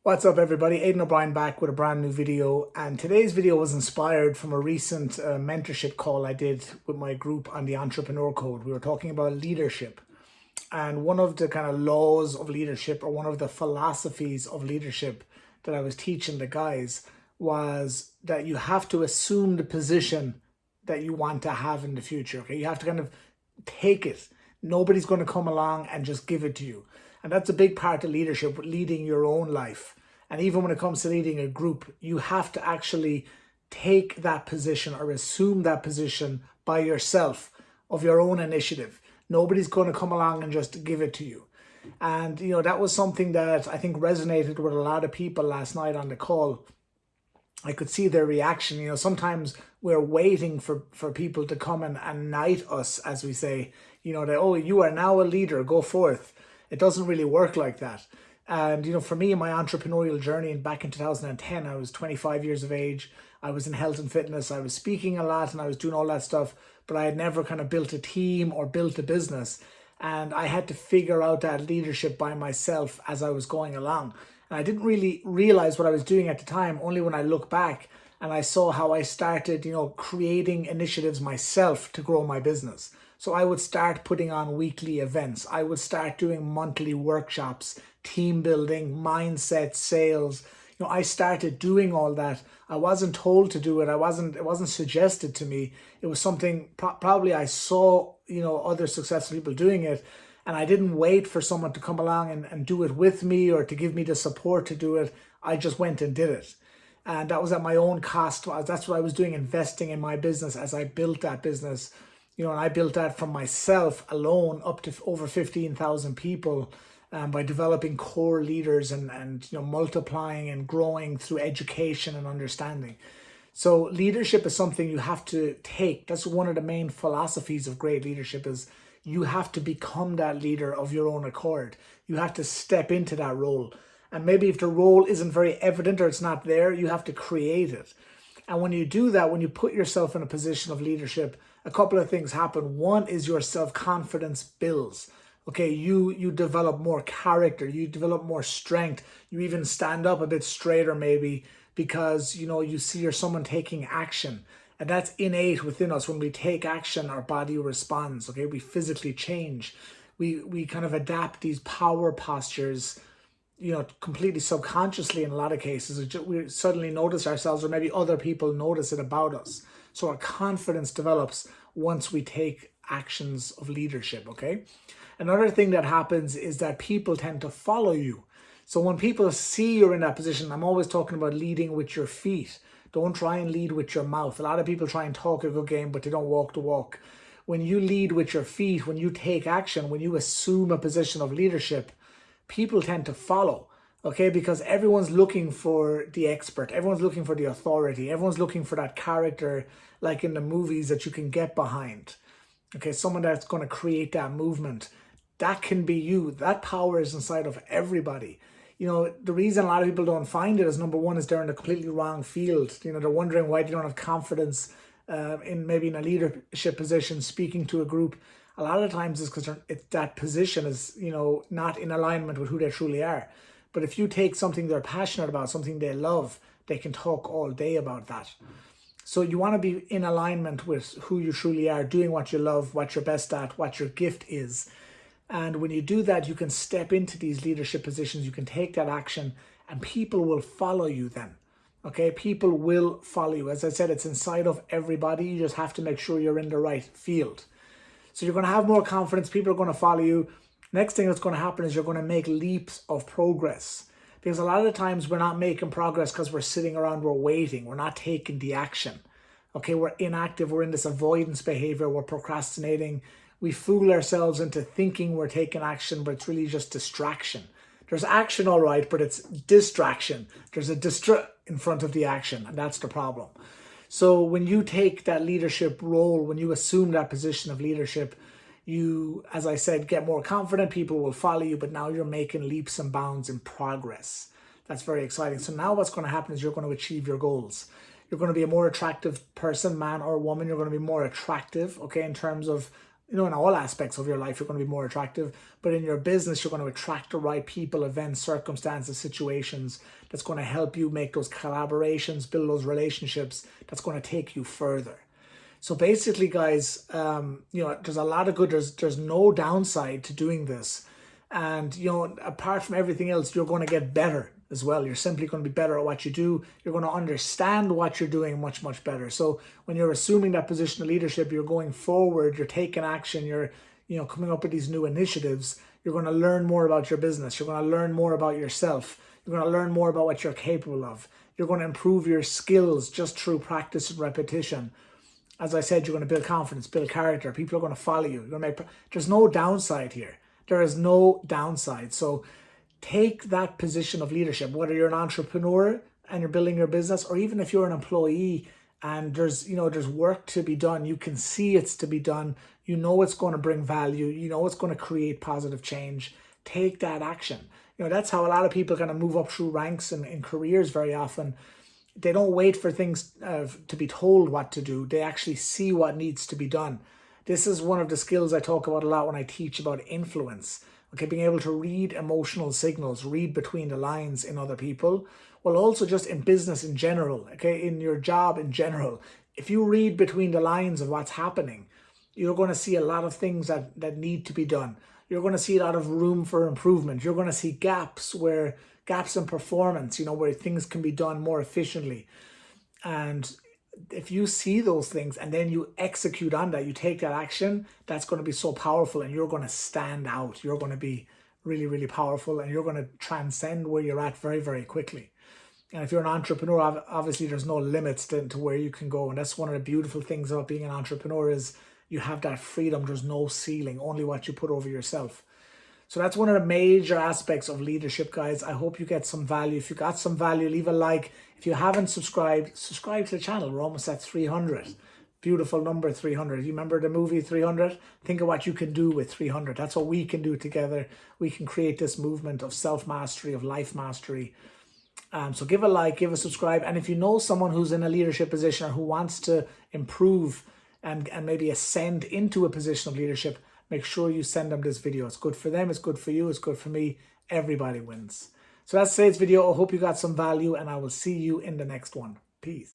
What's up everybody, Aidan O'Brien back with a brand new video, and today's video was inspired from a recent mentorship call I did with my group on the Entrepreneur Code. We were talking about leadership, and one of the kind of laws of leadership, or one of the philosophies of leadership that I was teaching the guys, was that you have to assume the position that you want to have in the future. Okay, you have to kind of take it. Nobody's going to come along and just give it to you. And that's a big part of leadership, leading your own life. And even when it comes to leading a group, you have to actually take that position or assume that position by yourself, of your own initiative. Nobody's going to come along and just give it to you. And, that was something that I think resonated with a lot of people last night on the call. I could see their reaction. Sometimes we're waiting for people to come and knight us, as we say, that, oh, you are now a leader, go forth. It doesn't really work like that. And, for me, in my entrepreneurial journey, back in 2010, I was 25 years of age. I was in health and fitness. I was speaking a lot and I was doing all that stuff, but I had never kind of built a team or built a business. And I had to figure out that leadership by myself as I was going along. And I didn't really realize what I was doing at the time, only when I look back and I saw how I started, creating initiatives myself to grow my business. So I would start putting on weekly events. I would start doing monthly workshops, team building, mindset, sales. I started doing all that. I wasn't told to do it. It wasn't suggested to me. It was something probably I saw, other successful people doing it. And I didn't wait for someone to come along and do it with me or to give me the support to do it. I just went and did it. And that was at my own cost. That's what I was doing, investing in my business as I built that business. And I built that from myself alone up to over 15,000 people by developing core leaders and multiplying and growing through education and understanding. So leadership is something you have to take. That's one of the main philosophies of great leadership, is you have to become that leader of your own accord. You have to step into that role. And maybe if the role isn't very evident or it's not there, you have to create it. And when you do that, when you put yourself in a position of leadership, a couple of things happen. One is your self-confidence builds. Okay, you develop more character, you develop more strength, you even stand up a bit straighter maybe because, you see you're someone taking action. And that's innate within us. When we take action, our body responds, okay? We physically change. We kind of adapt these power postures, completely subconsciously in a lot of cases. We suddenly notice ourselves, or maybe other people notice it about us. So our confidence develops once we take actions of leadership, okay? Another thing that happens is that people tend to follow you. So when people see you're in that position, I'm always talking about leading with your feet. Don't try and lead with your mouth. A lot of people try and talk a good game, but they don't walk the walk. When you lead with your feet, when you take action, when you assume a position of leadership, people tend to follow, okay? Because everyone's looking for the expert. Everyone's looking for the authority. Everyone's looking for that character, like in the movies, that you can get behind. Okay, someone that's going to create that movement. That can be you. That power is inside of everybody. The reason a lot of people don't find it is, number one, is they're in a completely wrong field. They're wondering why they don't have confidence in maybe in a leadership position, speaking to a group. A lot of times it's because that position is, not in alignment with who they truly are. But if you take something they're passionate about, something they love, they can talk all day about that. So you want to be in alignment with who you truly are, doing what you love, what you're best at, what your gift is. And when you do that, you can step into these leadership positions, you can take that action, and people will follow you then. Okay, people will follow you. As I said, it's inside of everybody. You just have to make sure you're in the right field. So you're going to have more confidence. People are going to follow you. Next thing that's going to happen is you're going to make leaps of progress. Because a lot of the times we're not making progress because we're sitting around, we're waiting, we're not taking the action. Okay, we're inactive, we're in this avoidance behavior, we're procrastinating. We fool ourselves into thinking we're taking action, but it's really just distraction. There's action, all right, but it's distraction. There's a in front of the action, and that's the problem. So when you take that leadership role, when you assume that position of leadership, you, as I said, get more confident, people will follow you, but now you're making leaps and bounds in progress. That's very exciting. So now what's going to happen is you're going to achieve your goals. You're going to be a more attractive person, man or woman. You're going to be more attractive, okay, in terms of in all aspects of your life, you're going to be more attractive. But in your business, you're going to attract the right people, events, circumstances, situations that's going to help you make those collaborations, build those relationships that's going to take you further. So basically, guys, there's a lot of good. There's no downside to doing this. And, apart from everything else, you're going to get better as well. You're simply going to be better at what you do. You're going to understand what you're doing much, much better. So when you're assuming that position of leadership, you're going forward, you're taking action, you're, coming up with these new initiatives. You're going to learn more about your business. You're going to learn more about yourself. You're going to learn more about what you're capable of. You're going to improve your skills just through practice and repetition. As I said, you're going to build confidence, build character. People are going to follow you. There's no downside here. There is no downside. So take that position of leadership, whether you're an entrepreneur and you're building your business, or even if you're an employee and there's work to be done. You can see it's to be done. It's going to bring value. It's going to create positive change. Take that action. That's how a lot of people kind of move up through ranks in careers very often. They don't wait for things to be told what to do. They actually see what needs to be done. This is one of the skills I talk about a lot when I teach about influence. Okay, being able to read emotional signals, read between the lines in other people. Well, also just in business in general, okay, in your job in general. If you read between the lines of what's happening, you're going to see a lot of things that need to be done. You're going to see a lot of room for improvement. You're going to see gaps in performance, where things can be done more efficiently. And if you see those things and then you execute on that, you take that action, that's going to be so powerful, and you're going to stand out. You're going to be really, really powerful, and you're going to transcend where you're at very, very quickly. And if you're an entrepreneur, obviously there's no limits to where you can go. And that's one of the beautiful things about being an entrepreneur is you have that freedom. There's no ceiling, only what you put over yourself. So that's one of the major aspects of leadership, guys. I hope you get some value. If you got some value, leave a like. If you haven't subscribed, subscribe to the channel. We're almost at 300. Beautiful number, 300. You remember the movie 300? Think of what you can do with 300. That's what we can do together. We can create this movement of self-mastery, of life mastery. So give a like, give a subscribe. And if you know someone who's in a leadership position or who wants to improve and maybe ascend into a position of leadership, make sure you send them this video. It's good for them, it's good for you, it's good for me. Everybody wins. So that's today's video. I hope you got some value, and I will see you in the next one. Peace.